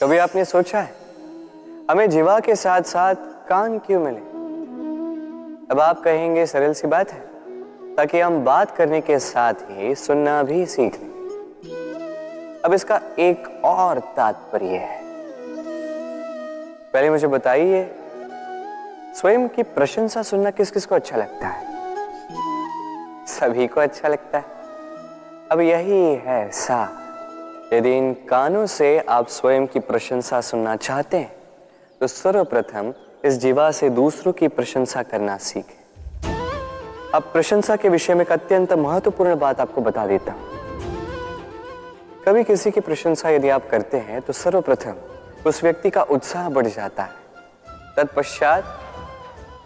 कभी आपने सोचा है हमें जीवा के साथ साथ कान क्यों मिले? अब आप कहेंगे सरल सी बात है, ताकि हम बात करने के साथ ही सुनना भी सीख लें। अब इसका एक और तात्पर्य है। पहले मुझे बताइए, स्वयं की प्रशंसा सुनना किस किस को अच्छा लगता है? सभी को अच्छा लगता है। अब यही है सार। यदि इन कानों से आप स्वयं की प्रशंसा सुनना चाहते हैं तो सर्वप्रथम इस जीवा से दूसरों की प्रशंसा करना सीखें। अब प्रशंसा के विषय में एक अत्यंत महत्वपूर्ण बात आपको बता देता हूं। कभी किसी की प्रशंसा यदि आप करते हैं तो सर्वप्रथम उस व्यक्ति का उत्साह बढ़ जाता है। तत्पश्चात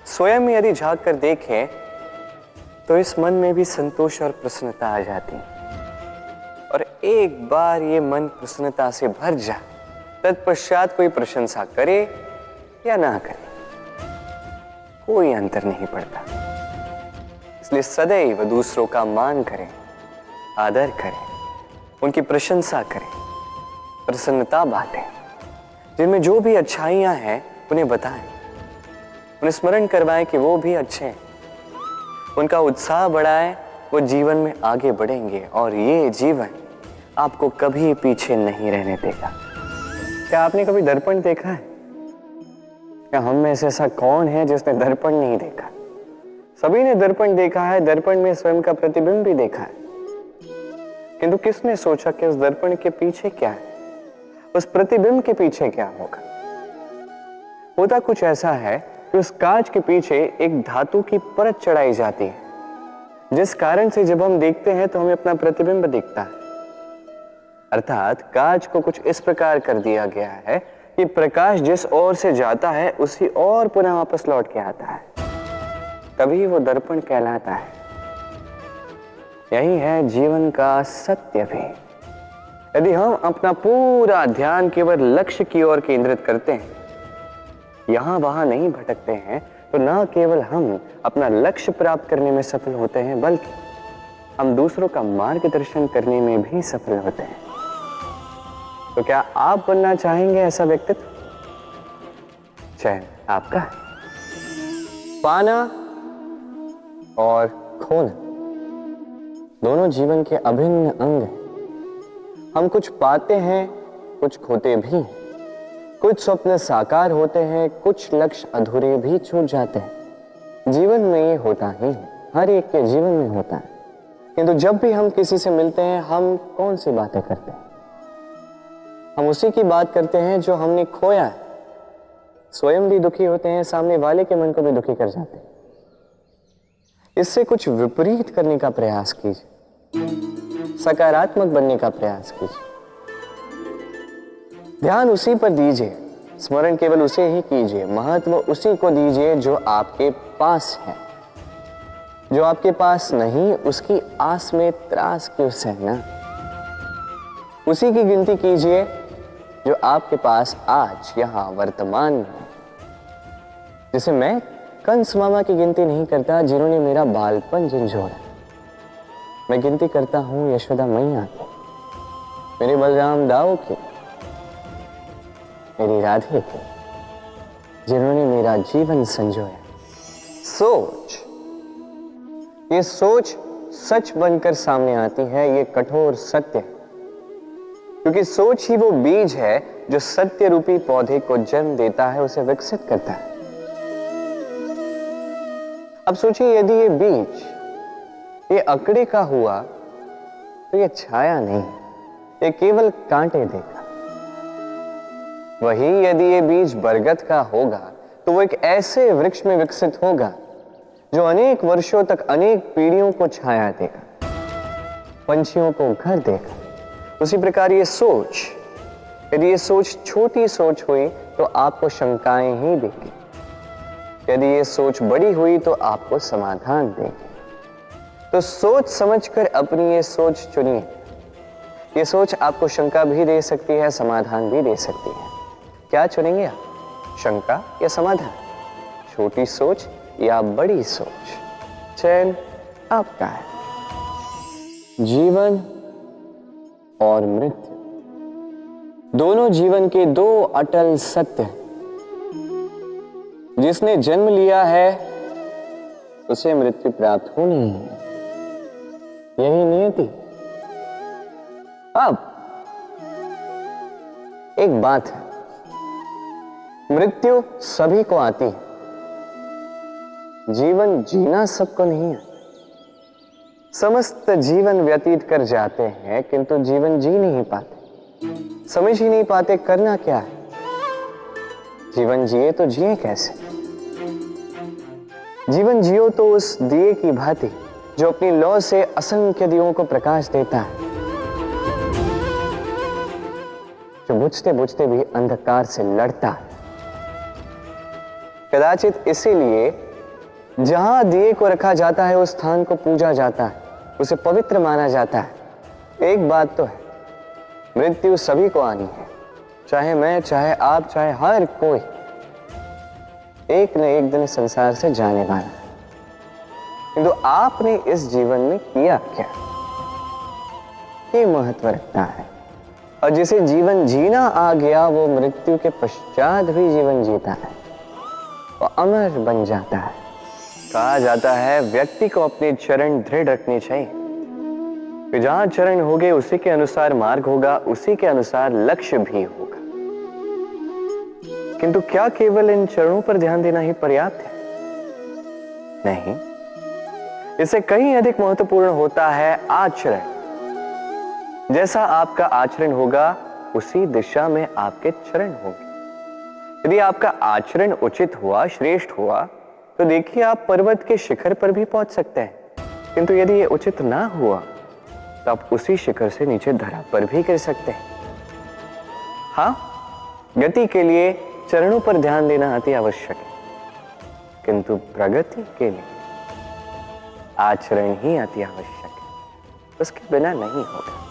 स्वयं यदि झांक कर देखें तो इस मन में भी संतोष और प्रसन्नता आ जाती है। और एक बार ये मन प्रसन्नता से भर जाए, तत्पश्चात कोई प्रशंसा करे या ना करे, कोई अंतर नहीं पड़ता। इसलिए सदैव दूसरों का मान करें, आदर करें, उनकी प्रशंसा करें, प्रसन्नता बांटें। जिनमें जो भी अच्छाइयां हैं उन्हें बताएं, उन्हें स्मरण करवाएं कि वो भी अच्छे हैं। उनका उत्साह बढ़ाएं, वो जीवन में आगे बढ़ेंगे और ये जीवन आपको कभी पीछे नहीं रहने देगा। क्या आपने कभी दर्पण देखा है? क्या हम में से ऐसा कौन है जिसने दर्पण नहीं देखा? सभी ने दर्पण देखा है, दर्पण में स्वयं का प्रतिबिंब भी देखा है। किंतु किसने सोचा कि उस दर्पण के पीछे क्या है, उस प्रतिबिंब के पीछे क्या होगा? होता कुछ ऐसा है कि उस कांच के पीछे एक धातु की परत चढ़ाई जाती है, जिस कारण से जब हम देखते हैं तो हमें अपना प्रतिबिंब दिखता है। अर्थात कांच को कुछ इस प्रकार कर दिया गया है कि प्रकाश जिस ओर से जाता है उसी ओर पुनः वापस लौट के आता है। तभी वो दर्पण कहलाता है। यही है जीवन का सत्य भी। यदि हम अपना पूरा ध्यान केवल लक्ष्य की ओर केंद्रित करते हैं, यहां वहां नहीं भटकते हैं, तो न केवल हम अपना लक्ष्य प्राप्त करने में सफल होते हैं, बल्कि हम दूसरों का मार्गदर्शन करने में भी सफल होते हैं। तो क्या आप बनना चाहेंगे ऐसा व्यक्तित्व? चयन आपका है। पाना और खोना दोनों जीवन के अभिन्न अंग हैं। हम कुछ पाते हैं, कुछ खोते भी हैं। कुछ स्वप्न साकार होते हैं, कुछ लक्ष्य अधूरे भी छूट जाते हैं। जीवन में ये होता ही है, हर एक के जीवन में होता है। किंतु जब भी हम किसी से मिलते हैं, हम कौन सी बातें करते हैं? हम उसी की बात करते हैं जो हमने खोया है। स्वयं भी दुखी होते हैं, सामने वाले के मन को भी दुखी कर जाते हैं। इससे कुछ विपरीत करने का प्रयास कीजिए, सकारात्मक बनने का प्रयास कीजिए। ध्यान उसी पर दीजिए, स्मरण केवल उसे ही कीजिए, महत्व उसी को दीजिए जो आपके पास है। जो आपके पास नहीं, उसकी आस में त्रास क्यों सहना? उसी की गिनती कीजिए जो आपके पास आज यहां वर्तमान में। जैसे मैं कंस मामा की गिनती नहीं करता जिन्होंने मेरा बालपन झंझोड़ा। मैं गिनती करता हूं यशोदा मैया की, मेरे बलराम दाऊ की, मेरी राधे की, जिन्होंने मेरा जीवन संजोया। सोच, ये सोच सच बनकर सामने आती है। ये कठोर सत्य है, क्योंकि सोच ही वो बीज है जो सत्य रूपी पौधे को जन्म देता है, उसे विकसित करता है। अब सोचिए, यदि ये बीज ये अकड़े का हुआ तो ये छाया नहीं, ये केवल कांटे देगा। वही यदि ये बीज बरगद का होगा तो वो एक ऐसे वृक्ष में विकसित होगा जो अनेक वर्षों तक, अनेक पीढ़ियों को छाया देगा, पंछियों को घर देगा। उसी प्रकार ये सोच, यदि ये सोच छोटी सोच हुई तो आपको शंकाएं ही देगी। यदि ये सोच बड़ी हुई तो आपको समाधान देगी। तो सोच समझकर अपनी ये सोच चुनिए। ये सोच आपको शंका भी दे सकती है, समाधान भी दे सकती है। क्या चुनेंगे आप, शंका या समाधान? छोटी सोच या बड़ी सोच? चयन आपका है। जीवन और मृत्यु दोनों जीवन के दो अटल सत्य हैं। जिसने जन्म लिया है उसे मृत्यु प्राप्त होनी है, यही नियति। अब एक बात है, मृत्यु सभी को आती है, जीवन जीना सबको नहीं है। समस्त जीवन व्यतीत कर जाते हैं किंतु जीवन जी नहीं पाते, समझ ही नहीं पाते करना क्या है। जीवन जिए तो जिए कैसे? जीवन जियो तो उस दिए की भांति जो अपनी लौ से असंख्य दियों को प्रकाश देता है, जो बुझते बुझते भी अंधकार से लड़ता है। कदाचित इसीलिए जहां दिए को रखा जाता है उस स्थान को पूजा जाता है, उसे पवित्र माना जाता है। एक बात तो है, मृत्यु सभी को आनी है, चाहे मैं, चाहे आप, चाहे हर कोई एक न एक दिन संसार से जाने वाला है। किंतु आपने इस जीवन में किया क्या, ये महत्व रखता है। और जिसे जीवन जीना आ गया वो मृत्यु के पश्चात भी जीवन जीता है, वो अमर बन जाता है। कहा जाता है व्यक्ति को अपने चरण दृढ़ रखने चाहिए, कि जहां चरण होंगे उसी के अनुसार मार्ग होगा, उसी के अनुसार लक्ष्य भी होगा। किंतु क्या केवल इन चरणों पर ध्यान देना ही पर्याप्त है? नहीं, इससे कहीं अधिक महत्वपूर्ण होता है आचरण। जैसा आपका आचरण होगा उसी दिशा में आपके चरण होंगे। यदि आपका आचरण उचित हुआ, श्रेष्ठ हुआ, तो देखिए आप पर्वत के शिखर पर भी पहुंच सकते हैं। किंतु यदि ये उचित ना हुआ तो आप उसी शिखर से नीचे धरा पर भी गिर सकते हैं। हाँ, गति के लिए चरणों पर ध्यान देना अति आवश्यक है, किंतु प्रगति के लिए आचरण ही अति आवश्यक है, उसके बिना नहीं होगा।